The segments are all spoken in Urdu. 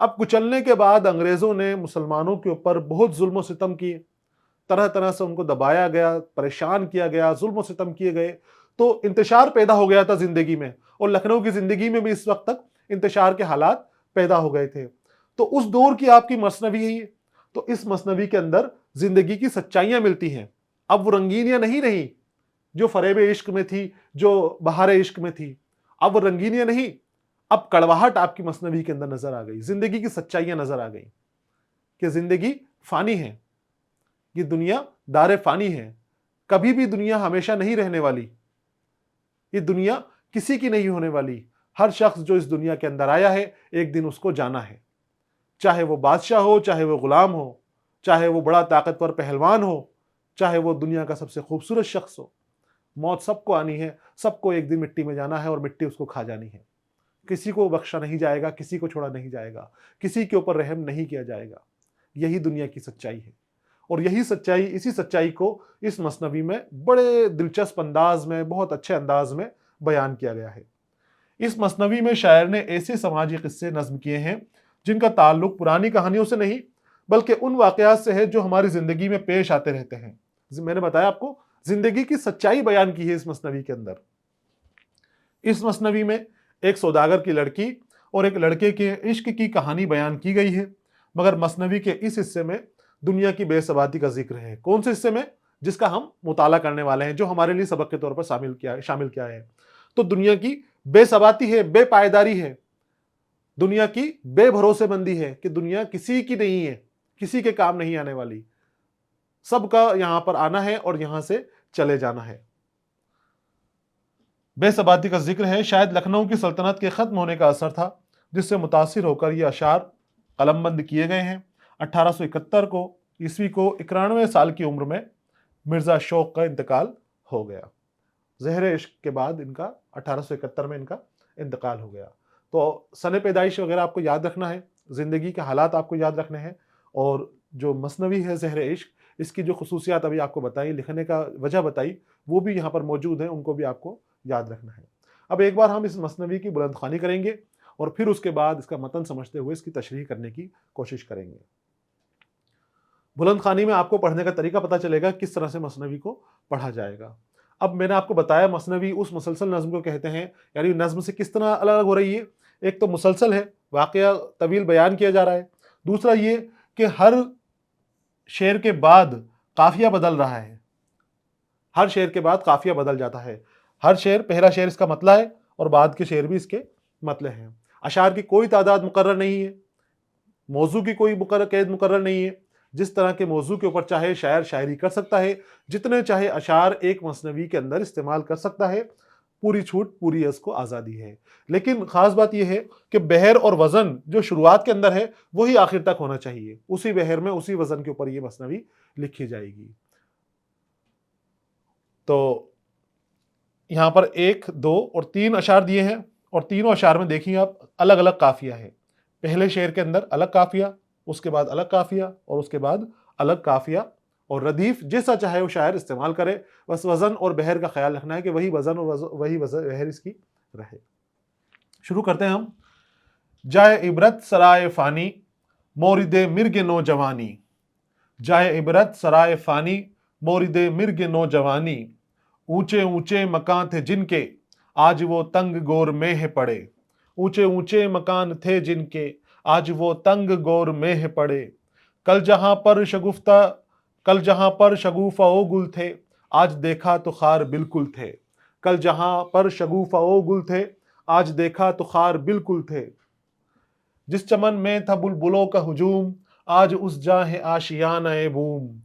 اب کچلنے کے بعد انگریزوں نے مسلمانوں کے اوپر بہت ظلم و ستم کیے، طرح طرح سے ان کو دبایا گیا، پریشان کیا گیا، ظلم و ستم کیے گئے، تو انتشار پیدا ہو گیا تھا زندگی میں، اور لکھنؤ کی زندگی میں بھی اس وقت تک انتشار کے حالات پیدا ہو گئے تھے۔ تو اس دور کی آپ کی مثنوی ہے یہ، تو اس مثنوی کے اندر زندگی کی سچائیاں ملتی ہیں۔ اب وہ رنگینیاں نہیں رہیں جو فریب عشق میں تھی، جو بہار عشق میں تھی، اب وہ رنگینیاں نہیں، اب کڑواہٹ آپ کی مثنوی کے اندر نظر آ گئی، زندگی کی سچائیاں نظر آ گئیں کہ زندگی فانی ہے، یہ دنیا دار فانی ہے، کبھی بھی دنیا ہمیشہ نہیں رہنے والی، یہ دنیا کسی کی نہیں ہونے والی، ہر شخص جو اس دنیا کے اندر آیا ہے ایک دن اس کو جانا ہے، چاہے وہ بادشاہ ہو، چاہے وہ غلام ہو، چاہے وہ بڑا طاقتور پہلوان ہو، چاہے وہ دنیا کا سب سے خوبصورت شخص ہو، موت سب کو آنی ہے، سب کو ایک دن مٹی میں جانا ہے اور مٹی اس کو کھا جانی ہے، کسی کو بخشا نہیں جائے گا، کسی کو چھوڑا نہیں جائے گا، کسی کے اوپر رحم نہیں کیا جائے گا، یہی دنیا کی سچائی ہے۔ اور یہی سچائی، اسی سچائی کو اس مثنوی میں بڑے دلچسپ انداز میں، بہت اچھے انداز میں بیان کیا گیا ہے۔ اس مثنوی میں شاعر نے ایسے سماجی قصے نظم کیے ہیں جن کا تعلق پرانی کہانیوں سے نہیں بلکہ ان واقعات سے ہے جو ہماری زندگی میں پیش آتے رہتے ہیں۔ میں نے بتایا آپ کو، زندگی کی سچائی بیان کی ہے اس مثنوی کے اندر۔ اس مثنوی میں ایک سوداگر کی لڑکی اور ایک لڑکے کے عشق کی کہانی بیان کی گئی ہے، مگر مثنوی کے اس حصے میں دنیا کی بے ثباتی کا ذکر ہے۔ کون سے حصے میں؟ جس کا ہم مطالعہ کرنے والے ہیں، جو ہمارے لیے سبق کے طور پر شامل کیا ہے۔ تو دنیا کی بے ثباتی ہے، بے پائیداری ہے، دنیا کی بے بھروسے مندی ہے کہ دنیا کسی کی نہیں ہے، کسی کے کام نہیں آنے والی، سب کا یہاں پر آنا ہے اور یہاں سے چلے جانا ہے۔ بے ثباتی کا ذکر ہے، شاید لکھنؤ کی سلطنت کے ختم ہونے کا اثر تھا جس سے متاثر ہو کر یہ اشعار قلم بند کیے گئے ہیں۔ 1871 کو عیسوی کو 91 سال کی عمر میں مرزا شوق کا انتقال ہو گیا۔ زہر عشق کے بعد ان کا 1871 میں ان کا انتقال ہو گیا۔ تو سن پیدائش وغیرہ آپ کو یاد رکھنا ہے، زندگی کے حالات آپ کو یاد رکھنے ہیں، اور جو مثنوی ہے زہر عشق، اس کی جو خصوصیات ابھی آپ کو بتائی، لکھنے کا وجہ بتائی، وہ بھی یہاں پر موجود ہیں، ان کو بھی آپ کو یاد رکھنا ہے۔ اب ایک بار ہم اس مثنوی کی بلند خوانی کریں گے اور پھر اس کے بعد اس کا متن سمجھتے ہوئے اس کی تشریح کرنے کی کوشش کریں گے۔ بلند خوانی میں آپ کو پڑھنے کا طریقہ پتہ چلے گا کس طرح سے مثنوی کو پڑھا جائے گا۔ اب میں نے آپ کو بتایا مثنوی اس مسلسل نظم کو کہتے ہیں، یعنی نظم سے کس طرح الگ الگ ہو رہی ہے۔ ایک تو مسلسل ہے، واقعہ طویل بیان کیا جا رہا ہے، دوسرا یہ کہ ہر شعر کے بعد قافیہ بدل رہا ہے، ہر شعر کے بعد قافیہ بدل جاتا ہے، ہر شعر، پہلا شعر اس کا مطلع ہے اور بعد کے شعر بھی اس کے مطلع ہیں۔ اشعار کی کوئی تعداد مقرر نہیں ہے، موضوع کی کوئی قید مقرر نہیں ہے، جس طرح کے موضوع کے اوپر چاہے شاعر شاعری کر سکتا ہے، جتنے چاہے اشعار ایک مثنوی کے اندر استعمال کر سکتا ہے، پوری چھوٹ، پوری اس کو آزادی ہے۔ لیکن خاص بات یہ ہے کہ بحر اور وزن جو شروعات کے اندر ہے وہی آخر تک ہونا چاہیے، اسی بحر میں، اسی وزن کے اوپر یہ مثنوی لکھی جائے گی۔ تو یہاں پر 1، 2 اور 3 اشعار دیے ہیں، اور تینوں اشعار میں دیکھیے آپ الگ الگ قافیہ ہے۔ پہلے شعر کے اندر الگ قافیہ، اس کے بعد الگ قافیہ، اور اس کے بعد الگ قافیہ اور ردیف، جیسا چاہے وہ شاعر استعمال کرے، بس وزن اور بحر کا خیال رکھنا ہے کہ وہی وزن اور وہی بحر اس کی رہے۔ شروع کرتے ہیں ہم۔ جائے عبرت سرائے فانی، مورد مرگ نوجوانی، جائے عبرت سرائے فانی، مورد مرگ نوجوانی، اونچے اونچے مکان تھے جن کے آج وہ تنگ گور میں پڑے، اونچے اونچے مکان تھے جن کے آج وہ تنگ گور میں پڑے، کل جہاں پر شگوفہ و گل تھے آج دیکھا تو خار بالکل تھے، کل جہاں پر شگوفہ و گل تھے آج دیکھا تو خار بالکل تھے، جس چمن میں تھا بلبلوں کا ہجوم آج اس جا ہے آشیانہ بوم،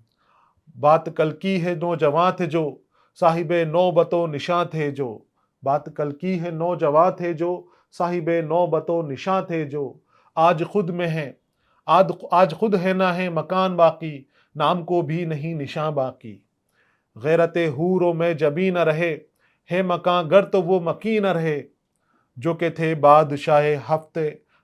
بات کل کی ہے نوجواں تھے جو صاحب نوبت و نشاں تھے جو، بات کل کی ہے نوجواں تھے جو صاحب نوبت و نشاں تھے جو، آج خود میں ہے، آج خود ہے نہ ہے مکان باقی، نام کو بھی نہیں نشاں باقی، غیرت حور و میں جبی نہ رہے، ہے مکان گر تو وہ مکی نہ رہے، جو کہ تھے بادشاہ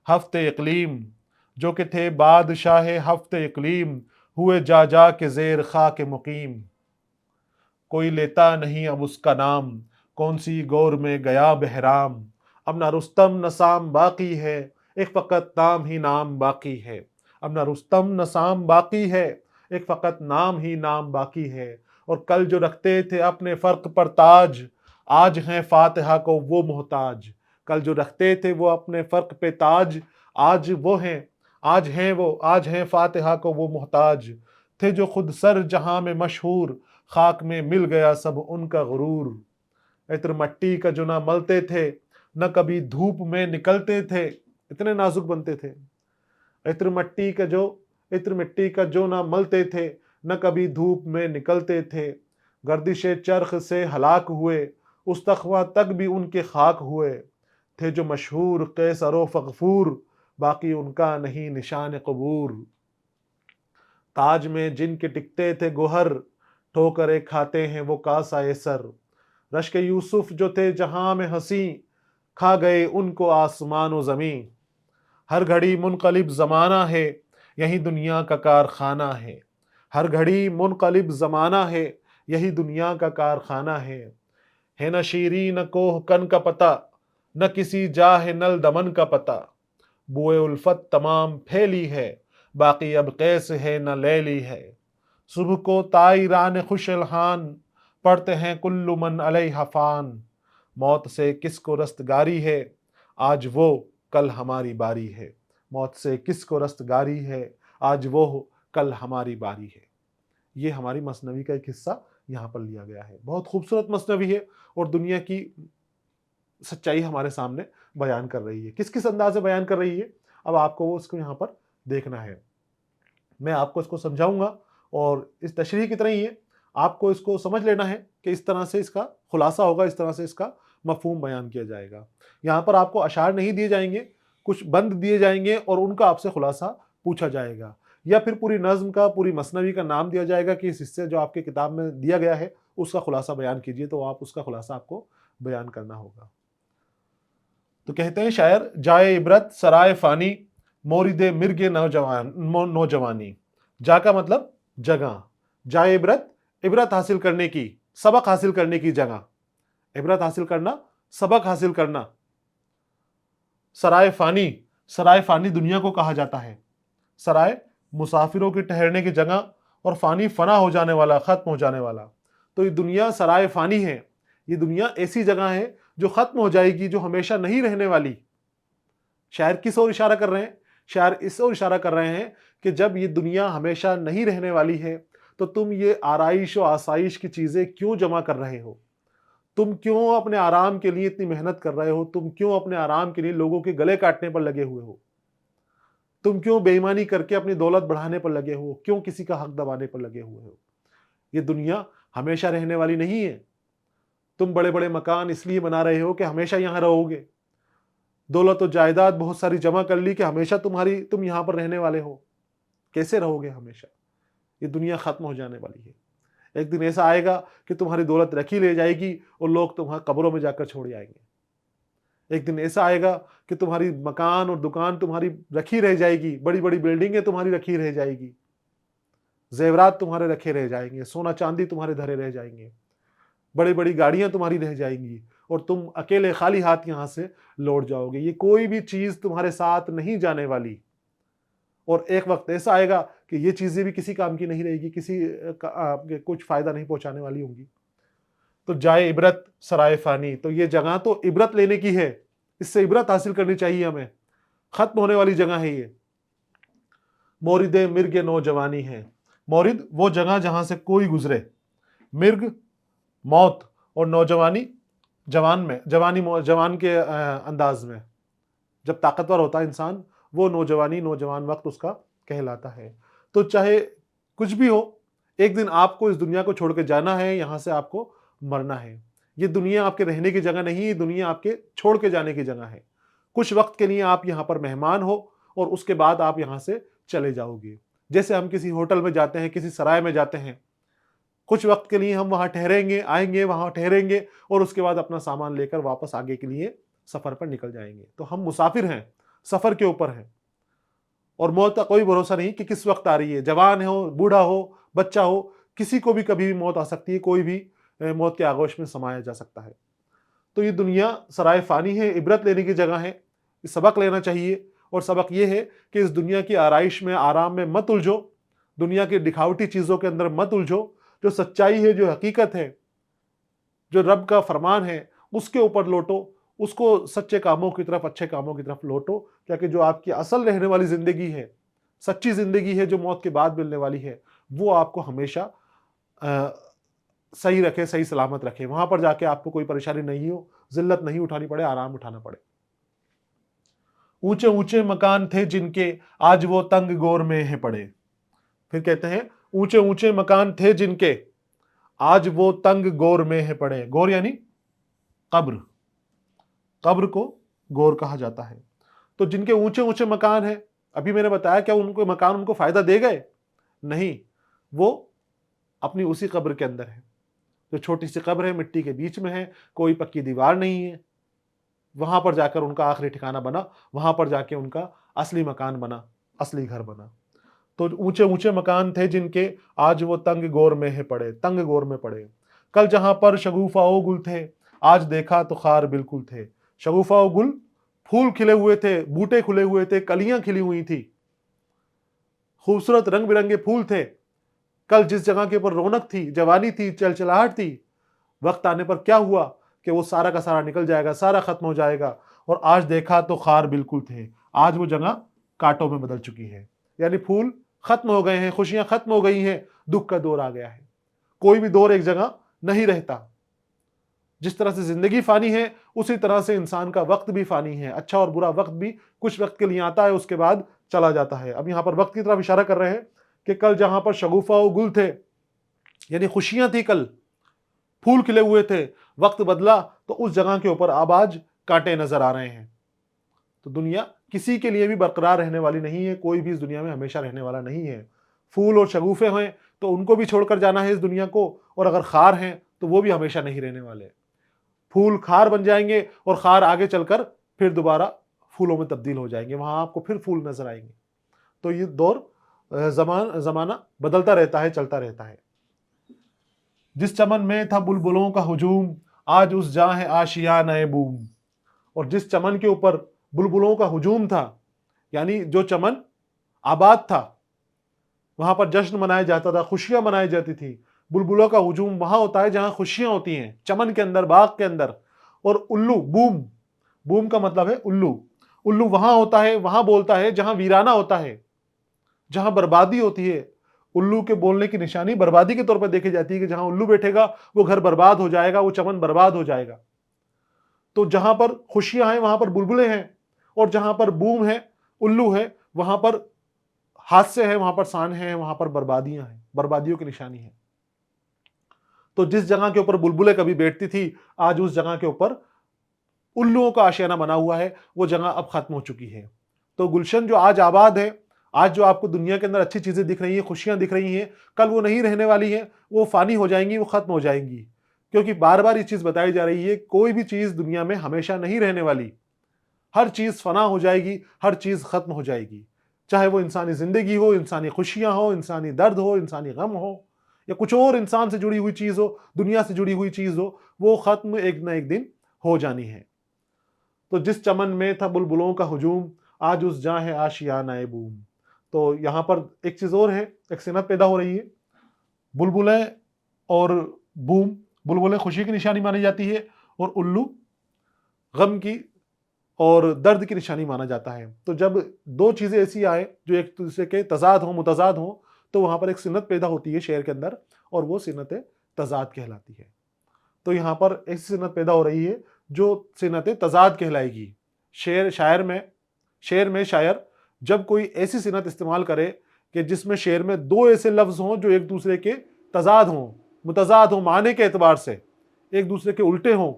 ہفت اقلیم، جو کہ تھے بادشاہ ہفت اقلیم، ہوئے جا جا کے زیر خاک مقیم، کوئی لیتا نہیں اب اس کا نام، کون سی گور میں گیا بہرام، اب نہ رستم نہ سام باقی ہے، ایک فقط نام ہی نام باقی ہے، اب نہ رستم نہ سام باقی ہے، ایک فقط نام ہی نام باقی ہے، اور کل جو رکھتے تھے اپنے فرق پر تاج، آج ہیں فاتحہ کو وہ محتاج، کل جو رکھتے تھے وہ اپنے فرق پہ تاج، آج وہ ہیں آج ہیں فاتحہ کو وہ محتاج، تھے جو خود سر جہاں میں مشہور، خاک میں مل گیا سب ان کا غرور، عطر مٹی کا جو نہ ملتے تھے، نہ کبھی دھوپ میں نکلتے تھے، اتنے نازک بنتے تھے، عطر مٹی کا جو نہ ملتے تھے، نہ کبھی دھوپ میں نکلتے تھے، گردش چرخ سے ہلاک ہوئے، اس تخوہ تک بھی ان کے خاک ہوئے، تھے جو مشہور قیصر و فغفور، باقی ان کا نہیں نشان قبور، تاج میں جن کے ٹکتے تھے گوہر، ٹھوکریں کھاتے ہیں وہ کاسائے سر، رشک یوسف جو تھے جہاں میں ہنسی، کھا گئے ان کو آسمان و زمین، ہر گھڑی منقلب زمانہ ہے، یہی دنیا کا کارخانہ ہے، ہر گھڑی منقلب زمانہ ہے، یہی دنیا کا کارخانہ ہے نہ شیریں نہ کوہ کن کا پتہ، نہ کسی جاہ نل دمن کا پتہ، بوئے الفت تمام پھیلی ہے، باقی اب قیس ہے نہ لیلی ہے، صبح کو طائران خوش الحان، پڑھتے ہیں کل من علیہ فان، موت سے کس کو رستگاری ہے، آج وہ کل ہماری باری ہے، موت سے کس کو رستگاری ہے، آج وہ کل ہماری باری ہے۔ یہ ہماری مثنوی کا ایک حصہ یہاں پر لیا گیا ہے، بہت خوبصورت مثنوی ہے، اور دنیا کی سچائی ہمارے سامنے بیان کر رہی ہے، کس انداز سے بیان کر رہی ہے، اب آپ کو اس کو یہاں پر دیکھنا ہے، میں آپ کو اس کو سمجھاؤں گا، اور اس تشریح کی طرح ہی ہے، آپ کو اس کو سمجھ لینا ہے کہ اس طرح سے اس کا خلاصہ ہوگا، اس طرح سے اس کا مفہوم بیان کیا جائے گا۔ یہاں پر آپ کو اشعار نہیں دیے جائیں گے، کچھ بند دیے جائیں گے اور ان کا آپ سے خلاصہ پوچھا جائے گا، یا پھر پوری نظم کا، پوری مثنوی کا نام دیا جائے گا کہ اس حصے جو آپ کی کتاب میں دیا گیا ہے اس کا خلاصہ بیان کیجئے، تو آپ اس کا خلاصہ آپ کو بیان کرنا ہوگا۔ تو کہتے ہیں شاعر، جائے عبرت سرائے فانی، مورد مرگ نوجوانی، جا کا مطلب جگہ، جائے عبرت حاصل کرنے کی، سبق حاصل کرنے کی جگہ، عبرت حاصل کرنا، سبق حاصل کرنا، سرائے فانی دنیا کو کہا جاتا ہے، سرائے مسافروں کی ٹھہرنے کی جگہ، اور فانی فنا ہو جانے والا، ختم ہو جانے والا، تو یہ دنیا سرائے فانی ہے، یہ دنیا ایسی جگہ ہے جو ختم ہو جائے گی، جو ہمیشہ نہیں رہنے والی۔ شاعر کس اور اشارہ کر رہے ہیں؟ شاعر اس اور اشارہ کر رہے ہیں کہ جب یہ دنیا ہمیشہ نہیں رہنے والی ہے تو تم یہ آرائش و آسائش کی چیزیں کیوں جمع کر رہے ہو؟ تم کیوں اپنے آرام کے لیے اتنی محنت کر رہے ہو؟ تم کیوں اپنے آرام کے لیے لوگوں کے گلے کاٹنے پر لگے ہوئے ہو؟ تم کیوں بے ایمانی کر کے اپنی دولت بڑھانے پر لگے ہو؟ کیوں کسی کا حق دبانے پر لگے ہوئے ہو؟ یہ دنیا ہمیشہ رہنے والی نہیں ہے۔ تم بڑے بڑے مکان اس لیے بنا رہے ہو کہ ہمیشہ یہاں رہو گے، دولت و جائیداد بہت ساری جمع کر لی کہ ہمیشہ تم یہاں پر رہنے والے ہو، کیسے رہو گے ہمیشہ؟ یہ دنیا ختم ہو جانے والی ہے، ایک دن ایسا آئے گا کہ تمہاری دولت رکھی لے جائے گی اور لوگ تمہارے قبروں میں جا کر چھوڑ جائیں گے، ایک دن ایسا آئے گا کہ تمہاری مکان اور دکان تمہاری رکھی رہ جائے گی، بڑی بڑی بلڈنگیں تمہاری رکھی رہ جائے گی، زیورات تمہارے رکھے رہ جائیں گے، سونا چاندی تمہارے دھرے رہ جائیں گے، بڑی بڑی گاڑیاں تمہاری رہ جائیں گی، اور تم اکیلے خالی ہاتھ یہاں سے لوٹ جاؤ گے، یہ کوئی بھی چیز تمہارے ساتھ نہیں جانے والی، اور ایک وقت ایسا آئے گا کہ یہ چیزیں بھی کسی کام کی نہیں رہے گی، کسی کچھ فائدہ نہیں پہنچانے والی ہوں گی۔ تو جائے عبرت سرائے فانی، تو یہ جگہ تو عبرت لینے کی ہے، اس سے عبرت حاصل کرنی چاہیے ہمیں، ختم ہونے والی جگہ ہے یہ۔ مورد مرگ نوجوانی ہے، مورد وہ جگہ جہاں سے کوئی گزرے، مرگ موت، اور نوجوانی جوان کے انداز میں، جب طاقتور ہوتا ہے انسان، وہ نوجوان وقت اس کا کہلاتا ہے۔ تو چاہے کچھ بھی ہو، ایک دن آپ کو اس دنیا کو چھوڑ کے جانا ہے، یہاں سے آپ کو مرنا ہے، یہ دنیا آپ کے رہنے کی جگہ نہیں، یہ دنیا آپ کے چھوڑ کے جانے کی جگہ ہے، کچھ وقت کے لیے آپ یہاں پر مہمان ہو اور اس کے بعد آپ یہاں سے چلے جاؤ گے، جیسے ہم کسی ہوٹل میں جاتے ہیں، کسی سرائے میں جاتے ہیں، کچھ وقت کے لیے ہم وہاں ٹھہریں گے، آئیں گے، وہاں ٹھہریں گے، اور اس کے بعد اپنا سامان لے کر واپس آگے کے لیے سفر پر نکل جائیں گے۔ تو ہم مسافر ہیں، سفر کے اوپر ہیں، اور موت کا کوئی بھروسہ نہیں کہ کس وقت آ رہی ہے، جوان ہو، بوڑھا ہو، بچہ ہو، کسی کو بھی کبھی بھی موت آ سکتی ہے، کوئی بھی موت کے آغوش میں سمایا جا سکتا ہے۔ تو یہ دنیا سرائے فانی ہے، عبرت لینے کی جگہ ہے، سبق لینا چاہیے، اور سبق یہ ہے کہ اس دنیا کی آرائش میں، آرام میں مت الجھو، دنیا کی دکھاوٹی چیزوں کے اندر مت الجھو. جو سچائی ہے، جو حقیقت ہے، جو رب کا فرمان ہے، اس کے اوپر لوٹو، اس کو سچے کاموں کی طرف، اچھے کاموں کی طرف لوٹو. تاکہ جو آپ کی اصل رہنے والی زندگی ہے، سچی زندگی ہے جو موت کے بعد ملنے والی ہے، وہ آپ کو ہمیشہ صحیح رکھے، صحیح سلامت رکھے. وہاں پر جا کے آپ کو کوئی پریشانی نہیں ہو، ذلت نہیں اٹھانی پڑے، آرام اٹھانا پڑے. اونچے اونچے مکان تھے جن کے آج وہ تنگ گور میں ہیں پڑے. پھر کہتے ہیں اونچے اونچے مکان تھے جن کے آج وہ تنگ گور میں ہیں پڑے. گور یعنی قبر. قبر کو گور کہا جاتا ہے. تو جن کے اونچے اونچے مکان ہیں، ابھی میں نے بتایا کیا ان کو مکان ان کو فائدہ دے گئے؟ نہیں، وہ اپنی اسی قبر کے اندر ہے. جو چھوٹی سی قبر ہے، مٹی کے بیچ میں ہے، کوئی پکی دیوار نہیں ہے، وہاں پر جا کر ان کا آخری ٹھکانہ بنا، وہاں پر جا کے ان کا اصلی مکان بنا، اصلی گھر بنا. تو اونچے اونچے مکان تھے جن کے آج وہ تنگ گور میں ہے پڑے، تنگ گور میں پڑے. کل جہاں پر شگوفہ و گل تھے، آج دیکھا تو خار بالکل تھے. شگوفہ و گل، پھول کھلے ہوئے تھے، بوٹے کھلے ہوئے تھے، کلیاں کھلی ہوئی تھی، خوبصورت رنگ برنگے پھول تھے. کل جس جگہ کے اوپر رونق تھی، جوانی تھی، چلچلاہٹ تھی، وقت آنے پر کیا ہوا کہ وہ سارا کا سارا نکل جائے گا، سارا ختم ہو جائے گا. اور آج دیکھا تو خار بالکل تھے، آج وہ جگہ کانٹوں میں بدل چکی ہے. یعنی پھول ختم ہو گئے ہیں، خوشیاں ختم ہو گئی ہیں، دکھ کا دور آ گیا ہے. کوئی بھی دور ایک جگہ نہیں رہتا. جس طرح سے زندگی فانی ہے، اسی طرح سے انسان کا وقت بھی فانی ہے. اچھا اور برا وقت بھی کچھ وقت کے لیے آتا ہے، اس کے بعد چلا جاتا ہے. اب یہاں پر وقت کی طرف اشارہ کر رہے ہیں کہ کل جہاں پر شگوفہ و گل تھے، یعنی خوشیاں تھی، کل پھول کھلے ہوئے تھے، وقت بدلا تو اس جگہ کے اوپر اب آج کانٹے نظر آ رہے ہیں. تو دنیا کسی کے لیے بھی برقرار رہنے والی نہیں ہے، کوئی بھی اس دنیا میں ہمیشہ رہنے والا نہیں ہے. پھول اور شگوفے ہیں تو ان کو بھی چھوڑ کر جانا ہے اس دنیا کو، اور اگر خار ہیں تو وہ بھی ہمیشہ نہیں رہنے والے. پھول خار بن جائیں گے اور خار آگے چل کر پھر دوبارہ پھولوں میں تبدیل ہو جائیں گے، وہاں آپ کو پھر پھول نظر آئیں گے. تو یہ دور زمانہ بدلتا رہتا ہے، چلتا رہتا ہے. جس چمن میں تھا بلبلوں کا ہجوم، آج اس جاں ہے آشیانہ بوم. اور جس چمن کے اوپر بلبلوں کا ہجوم تھا، یعنی جو چمن آباد تھا، وہاں پر جشن منایا جاتا تھا، خوشیاں منائی جاتی تھی. بلبلوں کا ہجوم وہاں ہوتا ہے جہاں خوشیاں ہوتی ہیں، چمن کے اندر، باغ کے اندر. اور الو، بوم، بوم کا مطلب ہے الو. الو وہاں ہوتا ہے، وہاں بولتا ہے جہاں ویرانہ ہوتا ہے، جہاں بربادی ہوتی ہے. الو کے بولنے کی نشانی بربادی کے طور پر دیکھی جاتی ہے کہ جہاں الو بیٹھے گا وہ گھر برباد ہو جائے گا، وہ چمن برباد ہو جائے گا. تو جہاں پر خوشیاں ہیں وہاں پر بلبلیں ہیں، اور جہاں پر بوم ہے، الو ہے، وہاں پر حادثے ہیں، وہاں پر سانحے ہیں، وہاں پر بربادیاں ہیں، بربادیوں کی نشانی ہے. تو جس جگہ کے اوپر بلبلیں کبھی بیٹھتی تھی، آج اس جگہ کے اوپر الوؤں کا آشیانہ بنا ہوا ہے، وہ جگہ اب ختم ہو چکی ہے. تو گلشن جو آج آباد ہے، آج جو آپ کو دنیا کے اندر اچھی چیزیں دکھ رہی ہیں، خوشیاں دکھ رہی ہیں، کل وہ نہیں رہنے والی ہیں، وہ فانی ہو جائیں گی، وہ ختم ہو جائیں گی. کیونکہ بار بار یہ چیز بتائی جا رہی ہے، کوئی بھی چیز دنیا میں ہمیشہ نہیں رہنے والی. ہر چیز فنا ہو جائے گی، ہر چیز ختم ہو جائے گی. چاہے وہ انسانی زندگی ہو، انسانی خوشیاں ہو، انسانی درد ہو، انسانی غم ہو، یا کچھ اور انسان سے جڑی ہوئی چیز ہو، دنیا سے جڑی ہوئی چیز ہو، وہ ختم ایک نہ ایک دن ہو جانی ہے. تو جس چمن میں تھا بلبلوں کا ہجوم، آج اس جاں ہے آشیانہ بوم. تو یہاں پر ایک چیز اور ہے، ایک صنعت پیدا ہو رہی ہے. بلبلیں اور بوم، بلبلیں خوشی کی نشانی مانی جاتی ہے، اور الو غم کی اور درد کی نشانی مانا جاتا ہے. تو جب دو چیزیں ایسی آئیں جو ایک دوسرے کے تضاد ہوں، متضاد ہوں، تو وہاں پر ایک صنعت پیدا ہوتی ہے شعر کے اندر، اور وہ صنعت تضاد کہلاتی ہے. تو یہاں پر ایسی صنعت پیدا ہو رہی ہے جو صنعت تضاد کہلائے گی. شعر میں شاعر جب کوئی ایسی صنعت استعمال کرے کہ جس میں شعر میں دو ایسے لفظ ہوں جو ایک دوسرے کے تضاد ہوں، متضاد ہوں، معنی کے اعتبار سے ایک دوسرے کے الٹے ہوں،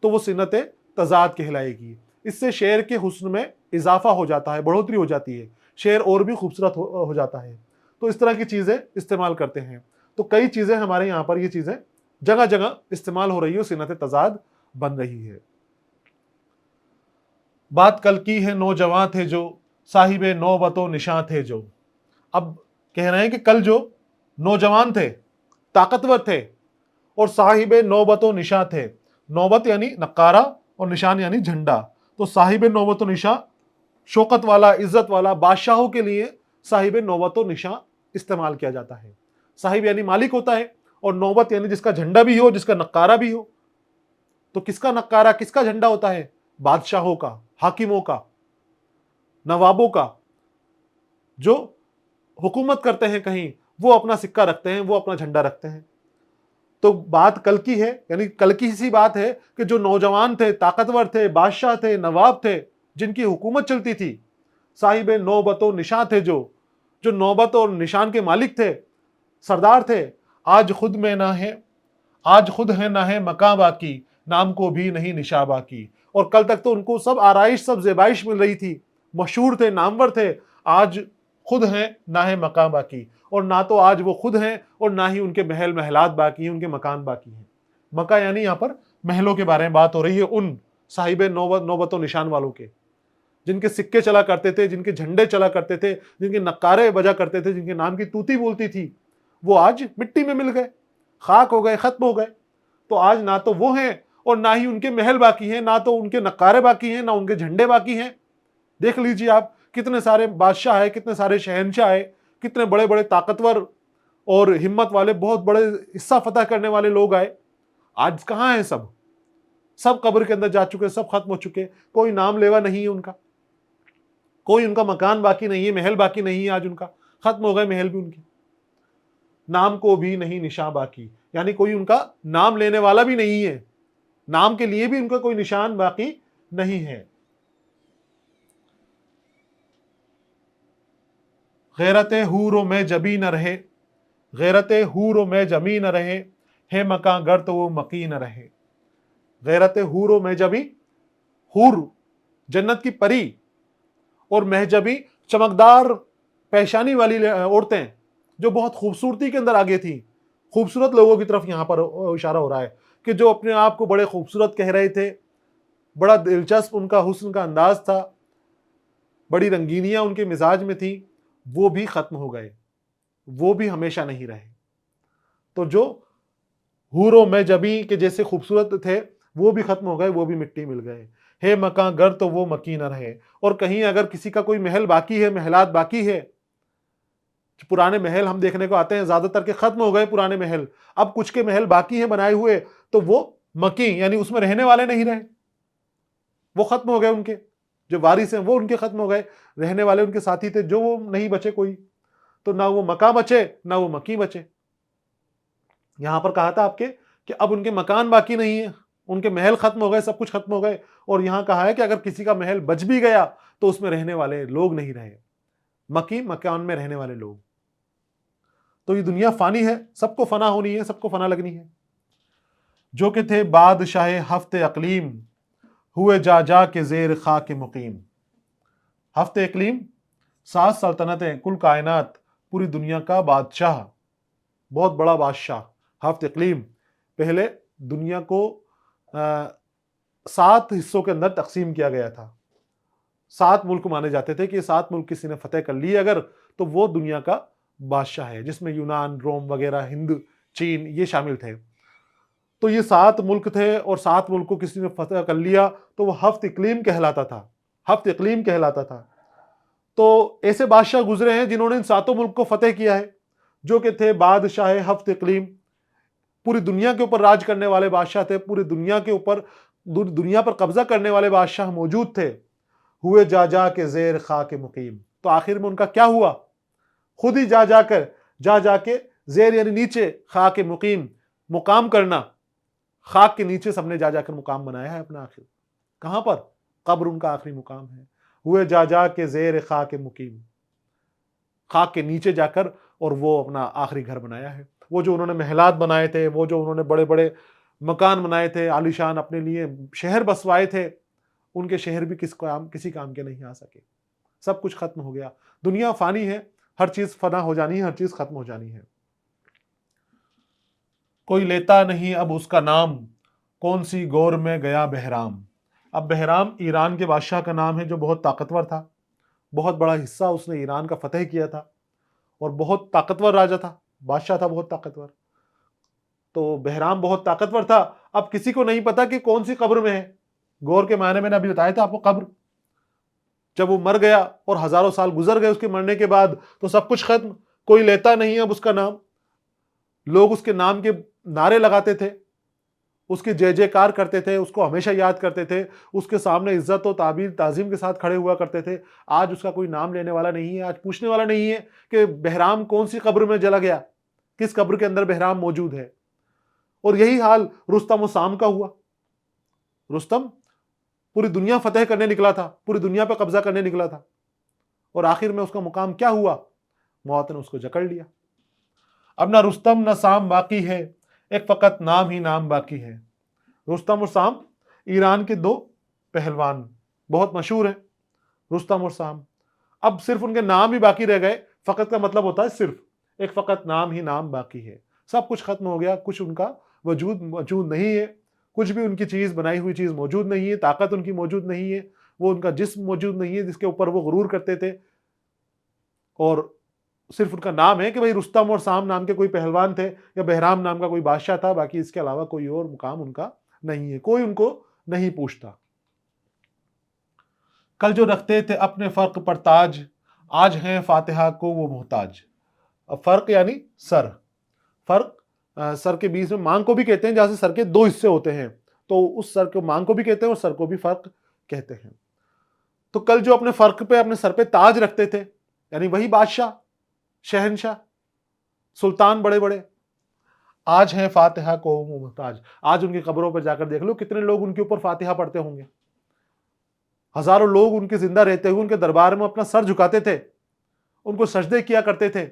تو وہ صنعت تضاد کہلائے گی. اس سے شعر کے حسن میں اضافہ ہو جاتا ہے، بڑھوتری ہو جاتی ہے، شعر اور بھی خوبصورت ہو جاتا ہے. تو اس طرح کی چیزیں استعمال کرتے ہیں. تو کئی چیزیں ہمارے یہاں پر یہ چیزیں جگہ جگہ استعمال ہو رہی ہے، صنعت تضاد بن رہی ہے. بات کل کی ہے، نوجوان تھے جو صاحب نوبت و نشاں تھے جو. اب کہہ رہے ہیں کہ کل جو نوجوان تھے، طاقتور تھے، اور صاحب نوبت و نشاں تھے. نوبت یعنی نقارہ، اور نشان یعنی جھنڈا. تو صاحب نوبت و نشاں شوکت والا، عزت والا بادشاہوں کے لیے صاحب نوبت و نشاں استعمال کیا جاتا ہے. صاحب یعنی مالک ہوتا ہے، اور نوبت یعنی جس کا جھنڈا بھی ہو، جس کا نقارہ بھی ہو. تو کس کا نقارہ، کس کا جھنڈا ہوتا ہے؟ بادشاہوں کا، حاکموں کا، نوابوں کا. جو حکومت کرتے ہیں کہیں، وہ اپنا سکہ رکھتے ہیں، وہ اپنا جھنڈا رکھتے ہیں. تو بات کل کی ہے، یعنی کل کی سی بات ہے کہ جو نوجوان تھے، طاقتور تھے، بادشاہ تھے، نواب تھے، جن کی حکومت چلتی تھی، صاحب نوبت و نشاں تھے، جو نوبت اور نشان کے مالک تھے، سردار تھے، آج خود میں نہ ہے، آج خود ہے نہ ہے مکاں باقی، نام کو بھی نہیں نشاں باقی. اور کل تک تو ان کو سب آرائش، سب زیبائش مل رہی تھی، مشہور تھے، نامور تھے. آج خود ہیں نہ ہے مکاں باقی، اور نہ تو آج وہ خود ہیں اور نہ ہی ان کے محل محلات باقی ہیں، ان کے مکان باقی ہیں. مکہ یعنی یہاں پر محلوں کے بارے میں بات ہو رہی ہے، ان صاحب نوبت و نشان والوں کے، جن کے سکے چلا کرتے تھے، جن کے جھنڈے چلا کرتے تھے، جن کے نقارے بجا کرتے تھے، جن کے نام کی طوطی بولتی تھی. وہ آج مٹی میں مل گئے، خاک ہو گئے، ختم ہو گئے. تو آج نہ تو وہ ہیں اور نہ ہی ان کے محل باقی ہیں، نہ تو ان کے نقارے باقی ہیں، نہ ان کے جھنڈے باقی ہیں. دیکھ لیجیے آپ، کتنے سارے بادشاہ آئے، کتنے سارے شہنشاہ آئے، کتنے بڑے بڑے طاقتور اور ہمت والے، بہت بڑے حصہ فتح کرنے والے لوگ آئے. آج کہاں ہیں سب قبر کے اندر جا چکے، سب ختم ہو چکے. کوئی نام لیوا نہیں ہے ان کا، کوئی ان کا مکان باقی نہیں ہے، محل باقی نہیں ہے. آج ان کا ختم ہو گئے محل بھی ان کے. نام کو بھی نہیں نشاں باقی، یعنی کوئی ان کا نام لینے والا بھی نہیں ہے، نام کے لیے بھی ان کا کوئی نشان باقی نہیں ہے. غیرت حور و میں جبی نہ رہے، غیرت حور و میں جمی نہ رہے، ہے مکاں گر تو وہ مکی نہ رہے. غیرت حور و محجبی، حور جنت کی پری، اور محجبی چمکدار پیشانی والی عورتیں جو بہت خوبصورتی کے اندر آگے تھیں. خوبصورت لوگوں کی طرف یہاں پر اشارہ ہو رہا ہے کہ جو اپنے آپ کو بڑے خوبصورت کہہ رہے تھے، بڑا دلچسپ ان کا حسن کا انداز تھا، بڑی رنگینیاں ان کے مزاج میں تھیں، وہ بھی ختم ہو گئے، وہ بھی ہمیشہ نہیں رہے. تو جو حور و محجبی کے جیسے خوبصورت تھے، وہ بھی ختم ہو گئے، وہ بھی مٹی مل گئے. ہے مکاں گر تو وہ مکی نہ رہے. اور کہیں اگر کسی کا کوئی محل باقی ہے، محلات باقی ہے، پرانے محل ہم دیکھنے کو آتے ہیں زیادہ تر کہ ختم ہو گئے پرانے محل، اب کچھ کے محل باقی ہیں بنائے ہوئے، تو وہ مکی یعنی اس میں رہنے والے نہیں رہے، وہ ختم ہو گئے. ان کے جو وارث ہیں وہ ان کے ختم ہو گئے، رہنے والے ان کے ساتھی تھے جو وہ نہیں بچے کوئی. تو نہ وہ مکہ بچے، نہ وہ مکی بچے. یہاں پر کہا تھا آپ کے کہ اب ان کے مکان باقی نہیں ہے، ان کے محل ختم ہو گئے، سب کچھ ختم ہو گئے. اور یہاں کہا ہے کہ اگر کسی کا محل بچ بھی گیا تو اس میں رہنے والے لوگ نہیں رہے، مکی مکان میں رہنے والے لوگ. تو یہ دنیا فانی ہے، سب کو فنا ہونی ہے، سب کو فنا لگنی ہے. جو کہ تھے بادشاہ ہفت اقلیم، ہوئے جا جا کے زیر خاک مقیم. ہفت اقلیم 7 سلطنتیں، کل کائنات، پوری دنیا کا بادشاہ، بہت بڑا بادشاہ. ہفت اقلیم، پہلے دنیا کو 7 حصوں کے اندر تقسیم کیا گیا تھا. 7 ملک مانے جاتے تھے کہ یہ 7 ملک کسی نے فتح کر لیے اگر تو وہ دنیا کا بادشاہ ہے، جس میں یونان، روم وغیرہ، ہند، چین یہ شامل تھے. تو یہ 7 ملک تھے اور 7 ملک کو کسی نے فتح کر لیا تو وہ ہفت اقلیم کہلاتا تھا، ہفت اقلیم کہلاتا تھا. تو ایسے بادشاہ گزرے ہیں جنہوں نے ان 7 ملک کو فتح کیا ہے، جو کہ تھے بادشاہ ہفت اقلیم. پوری دنیا کے اوپر راج کرنے والے بادشاہ تھے، پوری دنیا کے اوپر، دنیا پر قبضہ کرنے والے بادشاہ موجود تھے. ہوئے جا جا کے زیر خاک مقیم. تو آخر میں ان کا کیا ہوا؟ خود ہی جا جا کے زیر یعنی نیچے، خاک مقیم مقام کرنا، خاک کے نیچے سب نے جا جا کر مقام بنایا ہے اپنا. آخر کہاں پر؟ قبر ان کا آخری مقام ہے. ہوئے جا جا کے زیر خاک مقیم، خاک کے نیچے جا کر اور وہ اپنا آخری گھر بنایا ہے. وہ جو انہوں نے محلات بنائے تھے، وہ جو انہوں نے بڑے بڑے مکان بنائے تھے، عالیشان اپنے لیے شہر بسوائے تھے، ان کے شہر بھی کسی کام کے نہیں آ سکے. سب کچھ ختم ہو گیا. دنیا فانی ہے، ہر چیز فنا ہو جانی ہے، ہر چیز ختم ہو جانی ہے. کوئی لیتا نہیں اب اس کا نام، کون سی گور میں گیا بہرام. اب بہرام ایران کے بادشاہ کا نام ہے جو بہت طاقتور تھا، بہت بڑا حصہ اس نے ایران کا فتح کیا تھا، اور بہت طاقتور راجا تھا، بادشاہ تھا بہت طاقتور. تو بہرام بہت طاقتور تھا. اب کسی کو نہیں پتا کہ کون سی قبر میں ہے. گور کے معنی میں نے ابھی بتایا تھا آپ کو، قبر. جب وہ مر گیا اور ہزاروں سال گزر گئے اس کے مرنے کے بعد تو سب کچھ ختم، کوئی لیتا نہیں اب اس کا نام. لوگ اس کے نام کے نعرے لگاتے تھے، اس کی جے جے کار کرتے تھے، اس کو ہمیشہ یاد کرتے تھے، اس کے سامنے عزت و تعظیم کے ساتھ کھڑے ہوا کرتے تھے. آج اس کا کوئی نام لینے والا نہیں ہے، آج پوچھنے والا نہیں ہے کہ بہرام کون سی قبر میں چلا گیا، کس قبر کے اندر بہرام موجود ہے. اور یہی حال رستم و سام کا ہوا. رستم پوری دنیا فتح کرنے نکلا تھا، پوری دنیا پہ قبضہ کرنے نکلا تھا، اور آخر میں اس کا مقام کیا ہوا؟ موت نے اس کو جکڑ لیا. اب نہ رستم نہ سام باقی ہے، ایک فقط نام ہی نام باقی ہے. رستم اور سام ایران کے دو پہلوان بہت مشہور ہیں، رستم اور سام. اب صرف ان کے نام ہی باقی رہ گئے. فقط کا مطلب ہوتا ہے صرف، ایک فقط نام ہی نام باقی ہے. سب کچھ ختم ہو گیا، کچھ ان کا وجود نہیں ہے، کچھ بھی ان کی چیز بنائی ہوئی چیز موجود نہیں ہے، طاقت ان کی موجود نہیں ہے، وہ ان کا جسم موجود نہیں ہے جس کے اوپر وہ غرور کرتے تھے. اور صرف ان کا نام ہے کہ بھئی رستم اور سام نام کے کوئی پہلوان تھے یا بہرام نام کا کوئی بادشاہ تھا، باقی اس کے علاوہ کوئی اور مقام ان کا نہیں ہے، کوئی ان کو نہیں پوچھتا. کل جو رکھتے تھے اپنے فرق پر تاج، آج ہیں فاتحہ کو وہ محتاج. اب فرق یعنی سر، فرق سر کے بیچ میں مانگ کو بھی کہتے ہیں، جہاں سے سر کے دو حصے ہوتے ہیں، تو اس سر کو مانگ کو بھی کہتے ہیں اور سر کو بھی فرق کہتے ہیں. تو کل جو اپنے فرق پہ اپنے سر پہ تاج رکھتے تھے، یعنی وہی بادشاہ، شہنشاہ، سلطان بڑے بڑے، آج ہیں فاتحہ کو وہ محتاج. آج ان کی قبروں پر جا کر دیکھ لو کتنے لوگ ان کے اوپر فاتحہ پڑھتے ہوں گے. ہزاروں لوگ ان کے زندہ رہتے ہوئے ان کے دربار میں اپنا سر جھکاتے تھے، ان کو سجدے کیا کرتے تھے،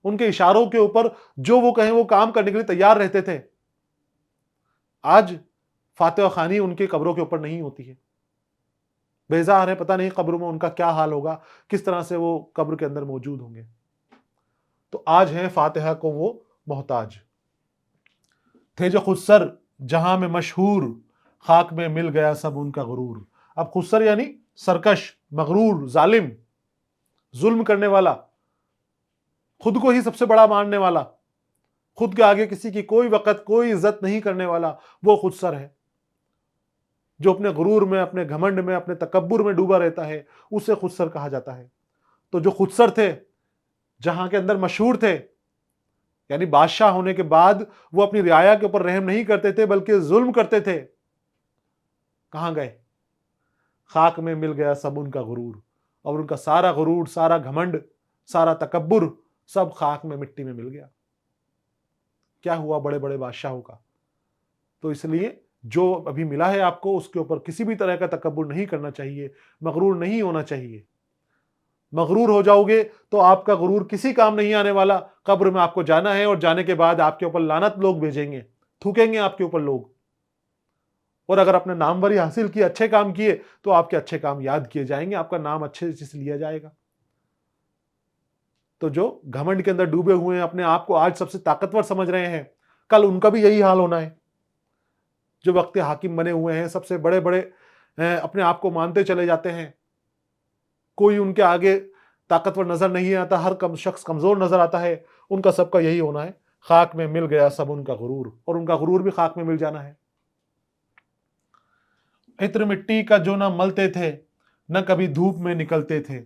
ان کے اشاروں کے اوپر جو وہ کہیں وہ کام کرنے کے لیے تیار رہتے تھے. آج فاتحہ خوانی ان کی قبروں کے اوپر نہیں ہوتی ہے. بیزار ہے، پتہ نہیں قبروں میں ان کا کیا حال ہوگا، کس طرح سے وہ قبر کے اندر موجود ہوں گے. تو آج ہیں فاتحہ کو وہ محتاج. تھے جو خود سر جہاں میں مشہور، خاک میں مل گیا سب ان کا غرور. اب خود سر یعنی سرکش، مغرور، ظالم، ظلم کرنے والا، خود کو ہی سب سے بڑا ماننے والا، خود کے آگے کسی کی کوئی وقت کوئی عزت نہیں کرنے والا، وہ خود سر ہے. جو اپنے غرور میں، اپنے گھمنڈ میں، اپنے تکبر میں ڈوبا رہتا ہے، اسے خود سر کہا جاتا ہے. تو جو خود سر تھے، جہاں کے اندر مشہور تھے، یعنی بادشاہ ہونے کے بعد وہ اپنی رعایا کے اوپر رحم نہیں کرتے تھے بلکہ ظلم کرتے تھے، کہاں گئے؟ خاک میں مل گیا سب ان کا غرور. اور ان کا سارا غرور، سارا گھمنڈ، سارا تکبر سب خاک میں، مٹی میں مل گیا. کیا ہوا بڑے بڑے بادشاہوں کا؟ تو اس لیے جو ابھی ملا ہے آپ کو، اس کے اوپر کسی بھی طرح کا تکبر نہیں کرنا چاہیے، مغرور نہیں ہونا چاہیے. مغرور ہو جاؤ گے تو آپ کا غرور کسی کام نہیں آنے والا. قبر میں آپ کو جانا ہے اور جانے کے بعد آپ کے اوپر لعنت لوگ بھیجیں گے، تھوکیں گے آپ کے اوپر لوگ. اور اگر اپنے ناموری حاصل کیے، اچھے کام کیے، تو آپ کے اچھے کام یاد کیے جائیں گے، آپ کا نام اچھے سے لیا جائے گا. تو جو گھمنڈ کے اندر ڈوبے ہوئے ہیں، اپنے آپ کو آج سب سے طاقتور سمجھ رہے ہیں، کل ان کا بھی یہی حال ہونا ہے. جو وقت حاکم بنے ہوئے ہیں، سب سے بڑے بڑے اپنے آپ کو مانتے چلے جاتے ہیں، کوئی ان کے آگے طاقتور نظر نہیں آتا، ہر شخص کمزور نظر آتا ہے. ان کا سب کا یہی ہونا ہے، خاک میں مل گیا سب ان کا غرور. اور ان کا غرور بھی خاک میں مل جانا ہے. عطر مٹی کا جو نہ ملتے تھے، نہ کبھی دھوپ میں نکلتے تھے.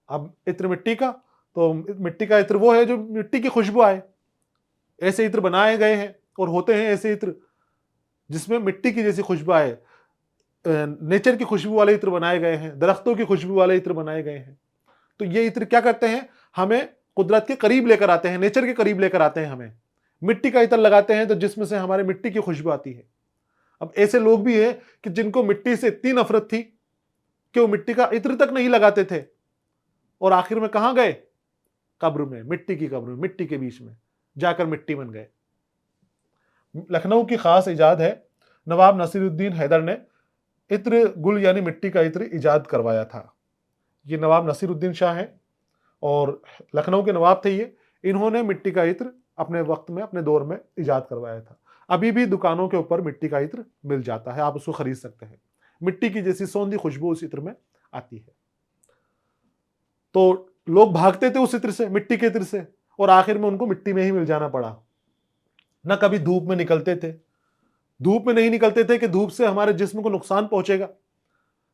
اب عطر مٹی کا، تو مٹی کا عطر وہ ہے جو مٹی کی خوشبو آئے. ایسے عطر بنائے گئے ہیں اور ہوتے ہیں ایسے عطر جس میں مٹی کی جیسی خوشبو آئے. نیچر کی خوشبو والے عطر بنائے گئے ہیں، درختوں کی خوشبو والے عطر بنائے گئے ہیں. تو یہ عطر کیا کرتے ہیں؟ ہمیں قدرت کے قریب لے کر آتے ہیں، نیچر کے قریب لے کر آتے ہیں. ہمیں مٹی کا عطر لگاتے ہیں تو جسم سے ہمارے مٹی کی خوشبو آتی ہے. اب ایسے لوگ بھی ہیں کہ جن کو مٹی سے اتنی نفرت تھی کہ وہ مٹی کا عطر تک نہیں لگاتے تھے، اور آخر میں کہاں گئے؟ قبر میں، مٹی کی قبر میں، مٹی کے بیچ میں جا کر مٹی بن گئے. لکھنؤ کی خاص ایجاد ہے، نواب نصیر الدین حیدر نے عطر گل یعنی مٹی کا عطر ایجاد کروایا تھا. یہ نواب نصیر الدین شاہ ہیں اور لکھنؤ کے نواب تھے. یہ انہوں نے مٹی کا عطر اپنے وقت میں، اپنے دور میں ایجاد کروایا تھا. ابھی بھی دکانوں کے اوپر مٹی کا عطر مل جاتا ہے، آپ اس کو خرید سکتے ہیں. مٹی کی جیسی سوندھی خوشبو اس عطر میں آتی ہے. تو لوگ بھاگتے تھے اس عطر سے، مٹی کے عطر سے، اور آخر میں ان کو مٹی میں ہی مل جانا پڑا. نہ کبھی دھوپ میں نکلتے تھے. دھوپ میں نہیں نکلتے تھے کہ دھوپ سے ہمارے جسم کو نقصان پہنچے گا.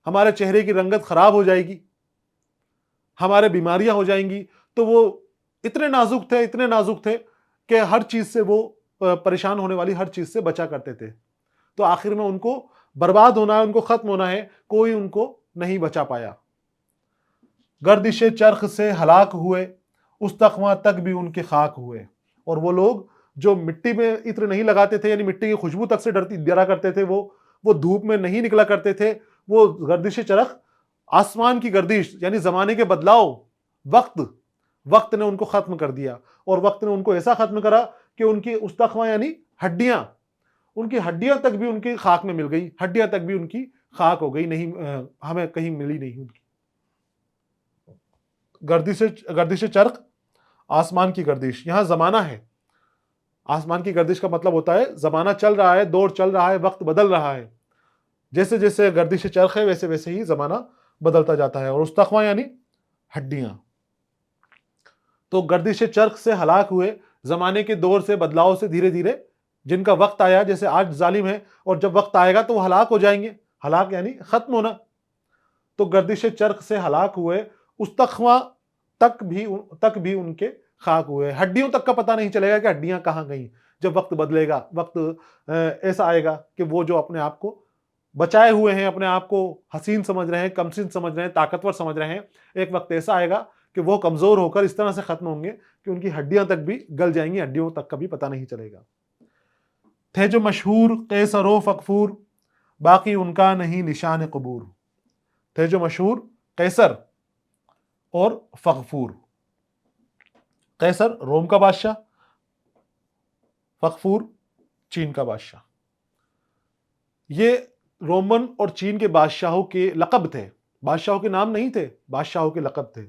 ہمارے چہرے کی رنگت خراب ہو جائے گی، ہمارے بیماریاں ہو جائیں گی. تو وہ اتنے نازک تھے کہ ہر چیز سے وہ پریشان ہونے والی ہر چیز سے بچا کرتے تھے. تو آخر میں ان کو برباد ہونا ہے، ان کو ختم ہونا ہے، کوئی ان کو نہیں بچا پایا. گردش چرخ سے ہلاک ہوئے، استخواں تک بھی ان کے خاک ہوئے. اور وہ لوگ جو مٹی میں عطر نہیں لگاتے تھے، یعنی مٹی کی خوشبو تک سے ڈرا کرتے تھے، وہ دھوپ میں نہیں نکلا کرتے تھے. وہ گردش چرخ، آسمان کی گردش، یعنی زمانے کے بدلاؤ، وقت نے ان کو ختم کر دیا. اور وقت نے ان کو ایسا ختم کرا کہ ان کی استخواں یعنی ہڈیاں، ان کی ہڈیاں تک بھی ان کی خاک میں مل گئی، ہڈیاں تک بھی ان کی خاک ہو گئی، نہیں ہمیں کہیں ملی نہیں ان کی. گردش چرخ، آسمان کی گردش. یہاں زمانہ ہے. آسمان کی گردش کا مطلب ہوتا ہے زمانہ چل رہا ہے، دور چل رہا ہے، وقت بدل رہا ہے. جیسے جیسے گردش چرخ ہے ویسے ویسے ہی زمانہ بدلتا جاتا ہے. اور استخواں یعنی ہڈیاں. تو گردش چرخ سے ہلاک ہوئے، زمانے کے دور سے، بدلاؤ سے دھیرے دھیرے جن کا وقت آیا، جیسے آج ظالم ہے اور جب وقت آئے گا تو وہ ہلاک ہو جائیں گے. ہلاک یعنی ختم ہونا. تو گردش چرخ سے ہلاک ہوئے، استخواں تک بھی ان کے خاک ہوئے. ہڈیوں تک کا پتہ نہیں چلے گا کہ ہڈیاں کہاں گئیں. جب وقت بدلے گا، وقت ایسا آئے گا کہ وہ جو اپنے آپ کو بچائے ہوئے ہیں، اپنے آپ کو حسین سمجھ رہے ہیں، کمسن سمجھ رہے ہیں، طاقتور سمجھ رہے ہیں، ایک وقت ایسا آئے گا کہ وہ کمزور ہو کر اس طرح سے ختم ہوں گے کہ ان کی ہڈیاں تک بھی گل جائیں گی، ہڈیوں تک کا بھی پتہ نہیں چلے گا. تھے جو مشہور قیصر و فغفور، باقی ان کا نہیں نشان قبور. تھے جو مشہور قیصر اور فغفور. قیصر روم کا بادشاہ، فغفور چین کا بادشاہ. یہ رومن اور چین کے بادشاہوں کے لقب تھے، بادشاہوں کے نام نہیں تھے، بادشاہوں کے لقب تھے.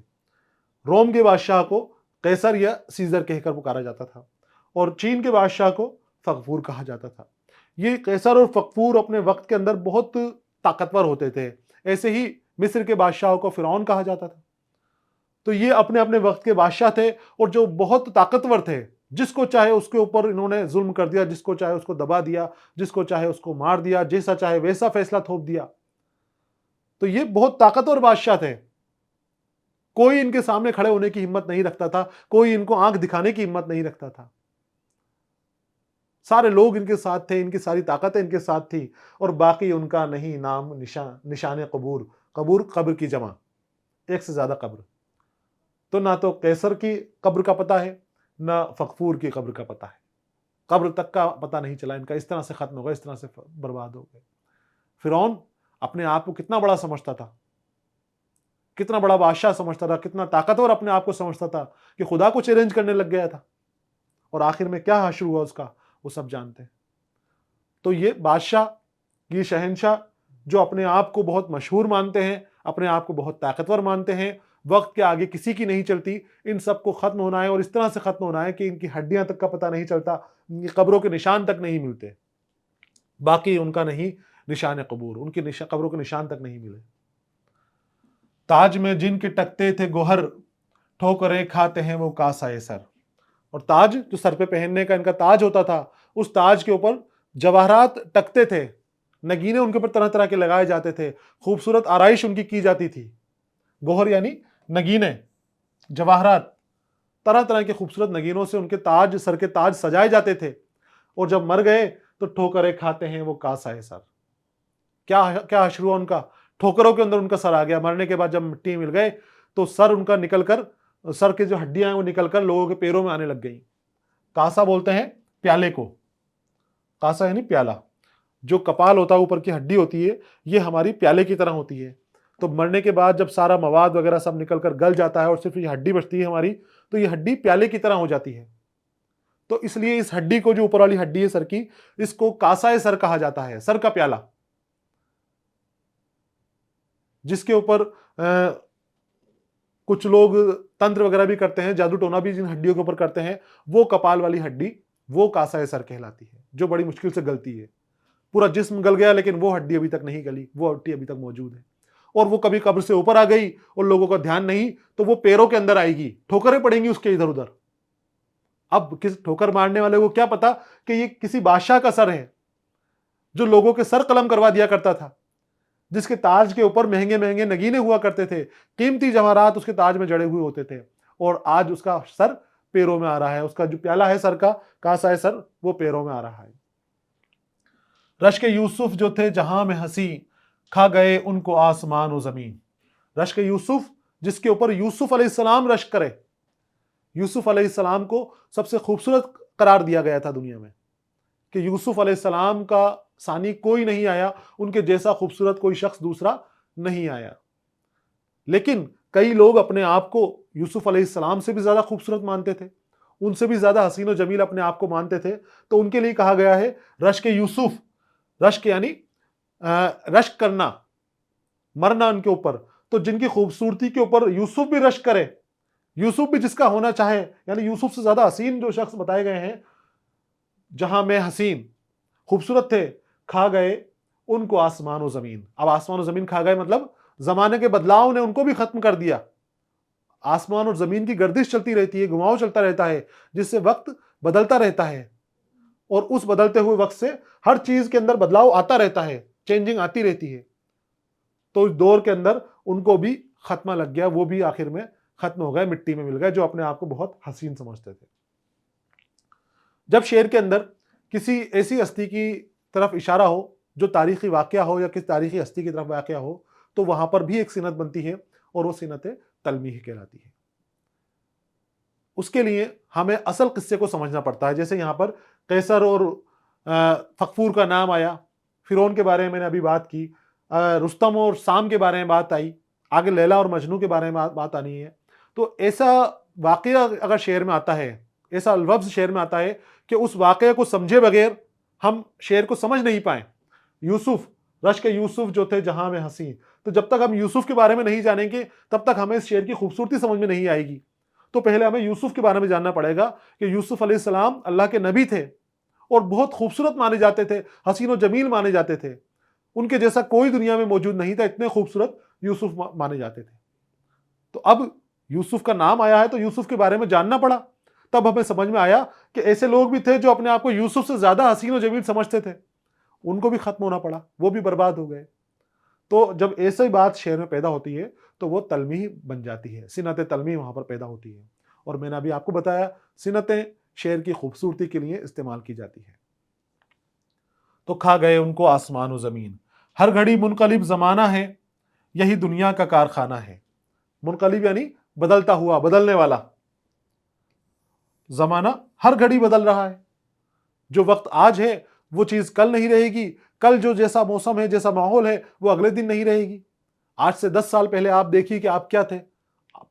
روم کے بادشاہ کو قیصر یا سیزر کہہ کر پکارا جاتا تھا، اور چین کے بادشاہ کو فغفور کہا جاتا تھا. یہ قیصر اور فغفور اپنے وقت کے اندر بہت طاقتور ہوتے تھے. ایسے ہی مصر کے بادشاہوں کو فرعون کہا جاتا تھا. تو یہ اپنے اپنے وقت کے بادشاہ تھے اور جو بہت طاقتور تھے. جس کو چاہے اس کے اوپر انہوں نے ظلم کر دیا، جس کو چاہے اس کو دبا دیا، جس کو چاہے اس کو مار دیا، جیسا چاہے ویسا فیصلہ تھوپ دیا. تو یہ بہت طاقتور بادشاہ تھے. کوئی ان کے سامنے کھڑے ہونے کی ہمت نہیں رکھتا تھا، کوئی ان کو آنکھ دکھانے کی ہمت نہیں رکھتا تھا. سارے لوگ ان کے ساتھ تھے، ان کی ساری طاقتیں ان کے ساتھ تھی، اور باقی ان کا نہیں نام نشان قبور. قبور قبر کی جمع، ایک سے زیادہ قبر. تو نہ تو قیصر کی قبر کا پتہ ہے، نہ فغفور کی قبر کا پتہ ہے. قبر تک کا پتہ نہیں چلا ان کا. اس طرح سے ختم ہو گئے، اس طرح سے برباد ہو گئے. فرعون اپنے آپ کو کتنا بڑا سمجھتا تھا، کتنا بڑا بادشاہ سمجھتا تھا، کتنا طاقتور اپنے آپ کو سمجھتا تھا کہ خدا کو چیلنج کرنے لگ گیا تھا. اور آخر میں کیا حشر ہوا اس کا، وہ سب جانتے ہیں. تو یہ بادشاہ، یہ شہنشاہ جو اپنے آپ کو بہت مشہور مانتے ہیں، اپنے آپ کو بہت طاقتور مانتے ہیں، وقت کے آگے کسی کی نہیں چلتی، ان سب کو ختم ہونا ہے. اور اس طرح سے ختم ہونا ہے کہ ان کی ہڈیاں تک کا پتہ نہیں چلتا، ان کی قبروں کے نشان تک نہیں ملتے. باقی ان کا نہیں نشان قبور، ان کی قبروں کے نشان تک نہیں ملے. تاج میں جن کے ٹکتے تھے گوہر، ٹھوکریں کھاتے ہیں وہ کاسائے سر. اور تاج جو سر پہ پہننے کا ان کا تاج ہوتا تھا، اس تاج کے اوپر جواہرات ٹکتے تھے، نگینے ان کے اوپر طرح طرح کے لگائے جاتے تھے، خوبصورت آرائش ان کی جاتی تھی. گوہر یعنی نگینے، جواہرات، طرح طرح کے خوبصورت نگینوں سے ان کے تاج، سر کے تاج سجائے جاتے تھے. اور جب مر گئے تو ٹھوکریں کھاتے ہیں وہ کاسائے سر. کیا حشر ہوا ان کا، ٹھوکروں کے اندر ان کا سر آ گیا. مرنے کے بعد جب مٹی مل گئے تو سر ان کا نکل کر، سر کے جو ہڈیاں ہیں وہ نکل کر لوگوں کے پیروں میں آنے لگ گئی. کاسا بولتے ہیں پیالے کو، کاسا یعنی پیالہ. جو کپال ہوتا ہے، اوپر کی ہڈی ہوتی ہے، یہ ہماری پیالے کی طرح ہوتی ہے. تو مرنے کے بعد جب سارا مواد وغیرہ سب نکل کر گل جاتا ہے اور صرف یہ ہڈی بچتی ہے ہماری، تو یہ ہڈی پیالے کی طرح ہو جاتی ہے. تو اس لیے اس ہڈی کو، جو اوپر والی ہڈی ہے سر کی، اس کو کاسائے سر کہا جاتا ہے، سر کا پیالہ. جس کے اوپر کچھ لوگ تنتر وغیرہ بھی کرتے ہیں، جادو ٹونا بھی جن ہڈیوں کے اوپر کرتے ہیں، وہ کپال والی ہڈی، وہ کاسائے سر کہلاتی ہے، جو بڑی مشکل سے گلتی ہے. پورا جسم گل گیا لیکن وہ ہڈی ابھی تک نہیں گلی، وہ ہڈی ابھی تک موجود ہے. اور وہ کبھی قبر سے اوپر آ گئی اور لوگوں کا دھیان نہیں تو وہ پیروں کے اندر آئے گی، ٹھوکریں پڑیں گی اس کے ادھر ادھر. اب کس ٹھوکر مارنے والے کو کیا پتا کہ یہ کسی بادشاہ کا سر ہے جو لوگوں کے سر قلم کروا دیا کرتا تھا. جس کے تاج کے اوپر مہنگے مہنگے نگینے ہوا کرتے تھے، قیمتی جواہرات اس کے تاج میں جڑے ہوئے ہوتے تھے، اور آج اس کا سر پیروں میں آ رہا ہے، اس کا جو پیالہ ہے سر کا، کاسا ہے سر، وہ پیروں میں آ رہا ہے۔ رشک یوسف جو تھے جہاں میں ہنسی، کھا گئے ان کو آسمان و زمین۔ رشک یوسف، جس کے اوپر یوسف علیہ السلام رشک کرے۔ یوسف علیہ السلام کو سب سے خوبصورت قرار دیا گیا تھا دنیا میں، کہ یوسف علیہ السلام کا ثانی کوئی نہیں آیا، ان کے جیسا خوبصورت کوئی شخص دوسرا نہیں آیا۔ لیکن کئی لوگ اپنے آپ کو یوسف علیہ السلام سے بھی زیادہ خوبصورت مانتے تھے، ان سے بھی زیادہ حسین و جمیل اپنے آپ کو مانتے تھے، تو ان کے لیے کہا گیا ہے رشک یوسف، رشک یعنی رشک کرنا، مرنا ان کے اوپر۔ تو جن کی خوبصورتی کے اوپر یوسف بھی رشک کرے، یوسف بھی جس کا ہونا چاہے، یعنی یوسف سے زیادہ حسین جو شخص بتائے گئے ہیں، جہاں میں حسین خوبصورت تھے، کھا گئے ان کو آسمان و زمین۔ اب آسمان و زمین کھا گئے مطلب زمانے کے بدلاؤ نے ان کو بھی ختم کر دیا۔ آسمان اور زمین کی گردش چلتی رہتی ہے، گھماؤ چلتا رہتا ہے، جس سے وقت بدلتا رہتا ہے، اور اس بدلتے ہوئے وقت سے ہر چیز کے اندر بدلاؤ آتا رہتا ہے، چینجنگ آتی رہتی ہے۔ تو اس دور کے اندر ان کو بھی ختمہ لگ گیا، وہ بھی آخر میں ختم ہو گئے، مٹی میں مل گئے، جو اپنے آپ کو بہت حسین سمجھتے تھے۔ جب شعر کے اندر کسی ایسی ہستی کی طرف اشارہ ہو جو تاریخی واقعہ ہو یا کسی تاریخی ہستی کی طرف واقعہ ہو، تو وہاں پر بھی ایک صنعت بنتی ہے، اور وہ صنعت تلمیح کہلاتی ہے۔ اس کے لیے ہمیں اصل قصے کو سمجھنا پڑتا ہے۔ جیسے یہاں پر قیصر اور فغفور کا نام آیا، فرعون کے بارے میں میں نے ابھی بات کی، رستم اور سام کے بارے میں بات آئی، آگے لیلا اور مجنو کے بارے میں بات آنی ہے۔ تو ایسا واقعہ اگر شعر میں آتا ہے، ایسا لفظ شعر میں آتا ہے کہ اس واقعے کو سمجھے بغیر ہم شعر کو سمجھ نہیں پائیں۔ یوسف، رشک یوسف جو تھے جہاں میں ہنسی، تو جب تک ہم یوسف کے بارے میں نہیں جانیں گے تب تک ہمیں اس شعر کی خوبصورتی سمجھ میں نہیں آئے گی۔ تو پہلے ہمیں یوسف کے بارے میں جاننا پڑے گا کہ یوسف علیہ السلام اللہ کے نبی تھے، اور بہت خوبصورت مانے جاتے تھے، حسین و جمیل مانے جاتے تھے، ان کے جیسا کوئی دنیا میں موجود نہیں تھا، اتنے خوبصورت یوسف مانے جاتے تھے۔ تو اب یوسف کا نام آیا ہے تو یوسف کے بارے میں جاننا پڑا، تب ہمیں سمجھ میں آیا کہ ایسے لوگ بھی تھے جو اپنے آپ کو یوسف سے زیادہ حسین و جمیل سمجھتے تھے، ان کو بھی ختم ہونا پڑا، وہ بھی برباد ہو گئے۔ تو جب ایسی بات شعر میں پیدا ہوتی ہے تو وہ تلمیح بن جاتی ہے، صنعت تلمیح وہاں پر پیدا ہوتی ہے، اور میں نے ابھی آپ کو بتایا صنعتیں شعر کی خوبصورتی کے لیے استعمال کی جاتی ہے۔ تو کھا گئے ان کو آسمان و زمین، ہر گھڑی منقلب زمانہ ہے، یہی دنیا کا کارخانہ ہے۔ منقلب یعنی بدلتا ہوا، بدلنے والا زمانہ، ہر گھڑی بدل رہا ہے۔ جو وقت آج ہے وہ چیز کل نہیں رہے گی، کل جو جیسا موسم ہے، جیسا ماحول ہے، وہ اگلے دن نہیں رہے گی۔ آج سے 10 سال پہلے آپ دیکھیے کہ آپ کیا تھے،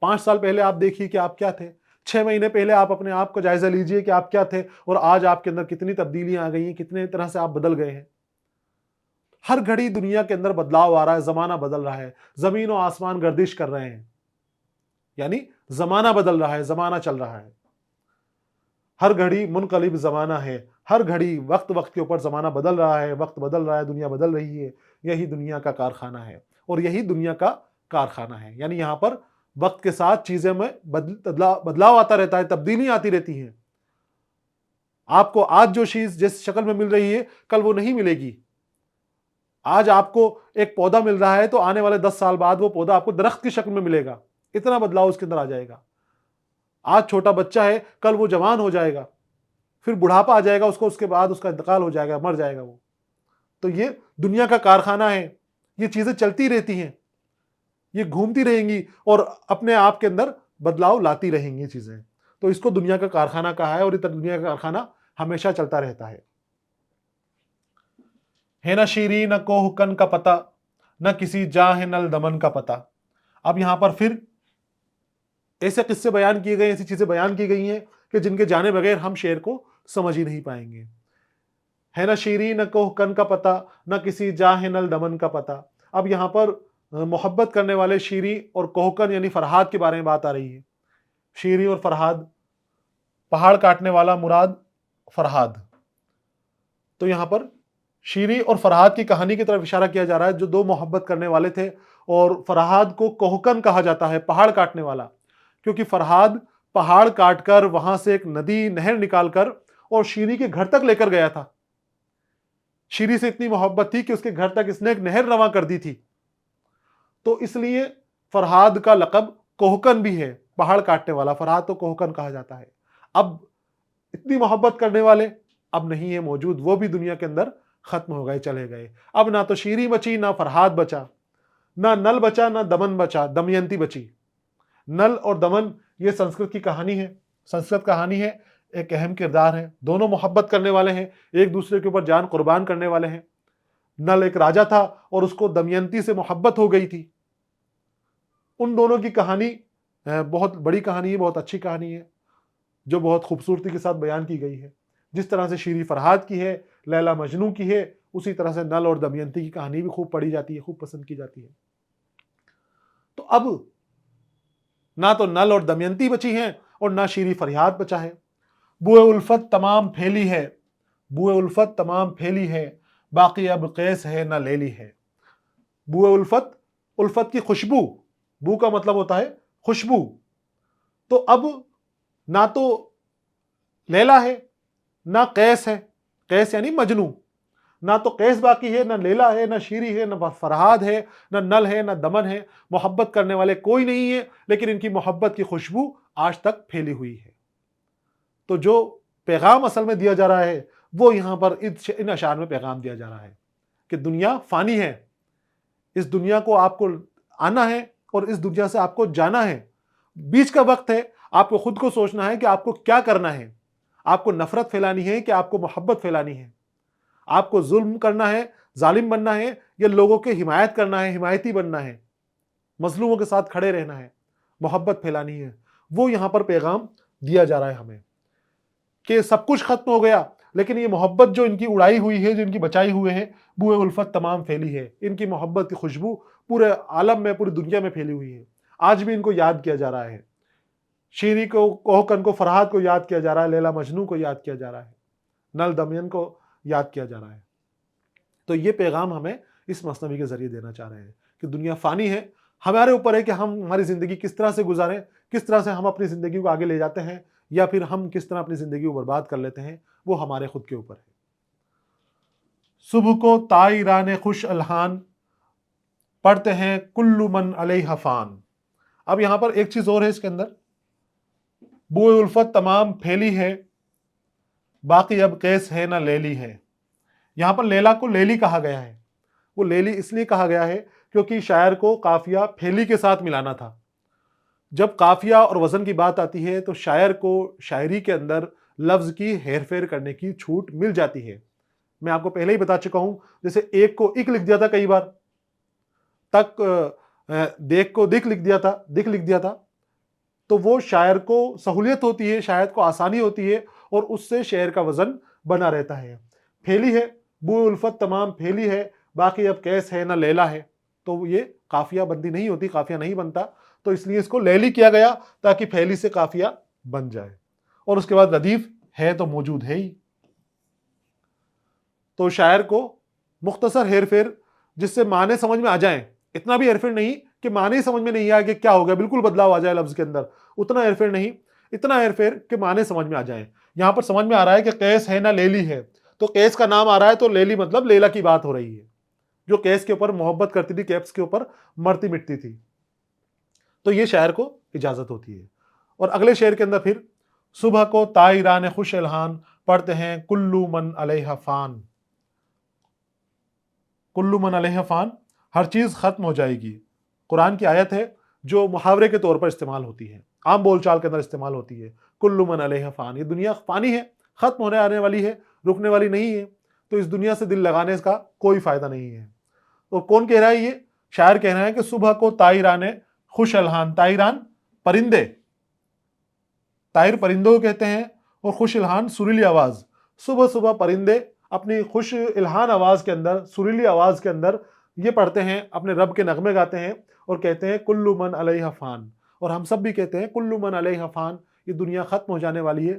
5 سال پہلے آپ دیکھیے کہ آپ کیا تھے، 6 مہینے پہلے آپ اپنے آپ کو جائزہ لیجئے کہ آپ کیا تھے، اور آج آپ کے اندر کتنی تبدیلیاں آ گئی ہیں، کتنے طرح سے آپ بدل گئے ہیں۔ ہر گھڑی دنیا کے اندر بدلاؤ آ رہا ہے، زمانہ بدل رہا ہے، زمین و آسمان گردش کر رہے ہیں، یعنی زمانہ بدل رہا ہے، زمانہ چل رہا ہے۔ ہر گھڑی منقلب زمانہ ہے، ہر گھڑی وقت کے اوپر زمانہ بدل رہا ہے، وقت بدل رہا ہے، دنیا بدل رہی ہے، یہی دنیا کا کارخانہ ہے، اور یہی دنیا کا کارخانہ ہے۔ یعنی یہاں پر وقت کے ساتھ چیزیں میں بدلاؤ آتا رہتا ہے، تبدیلی آتی رہتی ہیں۔ آپ کو آج جو چیز جس شکل میں مل رہی ہے کل وہ نہیں ملے گی۔ آج آپ کو ایک پودا مل رہا ہے تو آنے والے 10 سال بعد وہ پودا آپ کو درخت کی شکل میں ملے گا، اتنا بدلاؤ اس کے اندر آ جائے گا۔ آج چھوٹا بچہ ہے، کل وہ جوان ہو جائے گا، پھر بڑھاپا آ جائے گا اس کو، اس کے بعد اس کا انتقال ہو جائے گا، مر جائے گا وہ۔ تو یہ دنیا کا کارخانہ ہے، یہ چیزیں چلتی رہتی ہیں، یہ گھومتی رہیں گی اور اپنے آپ کے اندر بدلاؤ لاتی رہیں گی چیزیں۔ تو اس کو دنیا کا کارخانہ کہا ہے، اور یہ دنیا کا کارخانہ ہمیشہ چلتا رہتا ہے۔ ہے نہ شیریں نہ کوہ کن کا پتہ، نہ کسی جاہ نل دمن کا پتہ۔ اب یہاں پر پھر ایسے قصے بیان کیے گئے، ایسی چیزیں بیان کی گئی ہیں کہ جن کے جانے بغیر ہم شعر کو سمجھ ہی نہیں پائیں گے۔ ہے نہ شیریں نہ کوہ کن کا پتہ، نہ کسی جاہ نل دمن کا پتہ۔ اب یہاں پر محبت کرنے والے شیریں اور کوہکن یعنی فرہاد کے بارے میں بات آ رہی ہے۔ شیریں اور فرہاد، پہاڑ کاٹنے والا مراد فرہاد۔ تو یہاں پر شیریں اور فرہاد کی کہانی کی طرف اشارہ کیا جا رہا ہے، جو دو محبت کرنے والے تھے، اور فرہاد کو کوہکن کہا جاتا ہے، پہاڑ کاٹنے والا، کیونکہ فرہاد پہاڑ کاٹ کر وہاں سے ایک ندی، نہر نکال کر اور شیریں کے گھر تک لے کر گیا تھا۔ شیریں سے اتنی محبت تھی کہ اس کے گھر تک اس نے ایک نہر رواں کر دی تھی، تو اس لیے فرہاد کا لقب کوہکن بھی ہے، پہاڑ کاٹنے والا فرہاد تو کوہکن کہا جاتا ہے۔ اب اتنی محبت کرنے والے اب نہیں ہے موجود، وہ بھی دنیا کے اندر ختم ہو گئے، چلے گئے۔ اب نہ تو شیری بچی، نہ فرہاد بچا، نہ نل بچا، نہ دمن بچا، دمینتی بچی۔ نل اور دمن یہ سنسکرت کی کہانی ہے، سنسکرت کہانی ہے، ایک اہم کردار ہے، دونوں محبت کرنے والے ہیں، ایک دوسرے کے اوپر جان قربان کرنے والے ہیں۔ نل ایک راجا تھا اور اس کو دمینتی سے محبت ہو گئی تھی۔ ان دونوں کی کہانی بہت بڑی کہانی ہے، بہت اچھی کہانی ہے، جو بہت خوبصورتی کے ساتھ بیان کی گئی ہے۔ جس طرح سے شیری فرہاد کی ہے، لیلا مجنوں کی ہے، اسی طرح سے نل اور دمینتی کی کہانی بھی خوب پڑھی جاتی ہے، خوب پسند کی جاتی ہے۔ تو اب نہ تو نل اور دمینتی بچی ہیں اور نہ شیری فرہاد بچا ہے۔ بوئے الفت تمام پھیلی ہے، بوئے الفت تمام پھیلی ہے، باقی اب قیس ہے نہ لیلی ہے۔ بوئے الفت، الفت کی خوشبو، بو کا مطلب ہوتا ہے خوشبو، تو اب نہ تو لیلا ہے نہ قیس ہے، قیس یعنی مجنوں، نہ تو قیس باقی ہے، نہ لیلا ہے، نہ شیری ہے، نہ فرہاد ہے، نہ نل ہے، نہ دمن ہے، محبت کرنے والے کوئی نہیں ہے، لیکن ان کی محبت کی خوشبو آج تک پھیلی ہوئی ہے۔ تو جو پیغام اصل میں دیا جا رہا ہے وہ یہاں پر ان اشعار میں پیغام دیا جا رہا ہے کہ دنیا فانی ہے، اس دنیا کو آپ کو آنا ہے اور اس دنیا سے آپ کو جانا ہے، بیچ کا وقت ہے، آپ کو خود کو سوچنا ہے کہ آپ کو کیا کرنا ہے، آپ کو نفرت پھیلانی ہے کہ آپ کو محبت پھیلانی ہے، آپ کو ظلم کرنا ہے، ظالم بننا ہے، یا لوگوں کے حمایت کرنا ہے، حمایتی بننا ہے، مظلوموں کے ساتھ کھڑے رہنا ہے، محبت پھیلانی ہے۔ وہ یہاں پر پیغام دیا جا رہا ہے ہمیں کہ سب کچھ ختم ہو گیا، لیکن یہ محبت جو ان کی اڑائی ہوئی ہے، جو ان کی بچائی ہوئے ہے، بوئے الفت تمام پھیلی ہے، ان کی محبت کی خوشبو پورے عالم میں، پوری دنیا میں پھیلی ہوئی ہے۔ آج بھی ان کو یاد کیا جا رہا ہے، شیری کو، کوہکن کو، فرہاد کو یاد کیا جا رہا ہے، لیلا مجنوں کو یاد کیا جا رہا ہے، نل دمین کو یاد کیا جا رہا ہے۔ تو یہ پیغام ہمیں اس مثنوی کے ذریعے دینا چاہ رہے ہیں کہ دنیا فانی ہے، ہمارے اوپر ہے کہ ہم ہماری زندگی کس طرح سے گزاریں، کس طرح سے ہم اپنی زندگی کو آگے لے جاتے ہیں، یا پھر ہم کس طرح اپنی زندگی کو برباد کر لیتے ہیں، وہ ہمارے خود کے اوپر ہے۔ صبح کو طائران خوش الحان، پڑھتے ہیں کل من علیہ فان۔ اب یہاں پر ایک چیز اور ہے اس کے اندر، بوئے الفت تمام پھیلی ہے، باقی اب قیس ہے نہ لیلی ہے۔ یہاں پر لیلا کو لیلی کہا گیا ہے، وہ لیلی اس لیے کہا گیا ہے کیونکہ شاعر کو قافیہ پھیلی کے ساتھ ملانا تھا۔ جب قافیہ اور وزن کی بات آتی ہے تو شاعر کو شاعری کے اندر لفظ کی ہیر پھیر کرنے کی چھوٹ مل جاتی ہے۔ میں آپ کو پہلے ہی بتا چکا ہوں، جیسے ایک کو ایک لکھ دیا تھا، کئی بار تک دیکھ کو دکھ لکھ دیا تھا، دکھ لکھ دیا تھا، تو وہ شاعر کو سہولیت ہوتی ہے، شاعر کو آسانی ہوتی ہے، اور اس سے شعر کا وزن بنا رہتا ہے۔ پھیلی ہے، بوئے الفت تمام پھیلی ہے، باقی اب قیس ہے نہ لیلا ہے، تو یہ قافیہ بندی نہیں ہوتی، قافیہ نہیں بنتا، تو اس لیے اس کو لیلی کیا گیا تاکہ پھیلی سے قافیہ بن جائے، اور اس کے بعد ردیف ہے تو موجود ہے ہی۔ تو شاعر کو مختصر ہیر پھیر جس سے معنی سمجھ میں آ جائیں، اتنا بھی ہیر پھیر نہیں کہ معنی سمجھ میں نہیں آیا کہ کیا ہو گیا، بالکل بدلاؤ آ جائے لفظ کے اندر، اتنا ہیر پھیر نہیں، اتنا ہیر پھیر کہ معنی سمجھ میں آ جائیں۔ یہاں پر سمجھ میں آ رہا ہے کہ قیس ہے نہ لیلی ہے، تو قیس کا نام آ رہا ہے تو لیلی مطلب لیلا کی بات ہو رہی ہے، جو قیس کے اوپر محبت کرتی تھی، قیس کے اوپر مرتی مٹتی تھی، تو یہ شاعر کو اجازت ہوتی ہے۔ اور اگلے شعر کے اندر پھر صبح کو طائران خوش الحان، پڑھتے ہیں کلو من علیہ فان۔ کلو من علیہ فان، ہر چیز ختم ہو جائے گی، قرآن کی آیت ہے جو محاورے کے طور پر استعمال ہوتی ہے، عام بول چال کے اندر استعمال ہوتی ہے۔ کلو من علیہ فان، یہ دنیا فانی ہے، ختم ہونے آنے والی ہے، رکنے والی نہیں ہے، تو اس دنیا سے دل لگانے کا کوئی فائدہ نہیں ہے۔ تو کون کہہ رہا ہے؟ یہ شاعر کہہ رہا ہے کہ صبح کو طائران خوش الحان، طائران پرندے، طائر پرندوں کو کہتے ہیں، اور خوش الحان سریلی آواز، صبح صبح پرندے اپنی خوش الحان آواز کے اندر، سریلی آواز کے اندر یہ پڑھتے ہیں، اپنے رب کے نغمے گاتے ہیں اور کہتے ہیں کلو من علیہ فان۔ اور ہم سب بھی کہتے ہیں کلو من علیہ فان، یہ دنیا ختم ہو جانے والی ہے،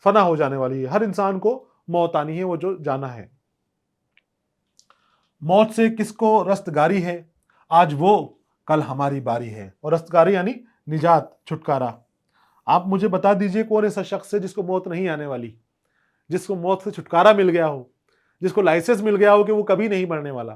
فنا ہو جانے والی ہے، ہر انسان کو موت آنی ہے، وہ جو جانا ہے۔ موت سے کس کو رستگاری ہے، آج وہ کل ہماری باری ہے۔ اور رستگاری یعنی نجات، چھٹکارا۔ آپ مجھے بتا دیجئے کون ایسا شخص ہے جس کو موت نہیں آنے والی، جس کو موت سے چھٹکارا مل گیا ہو، جس کو لائسنس مل گیا ہو کہ وہ کبھی نہیں مرنے والا۔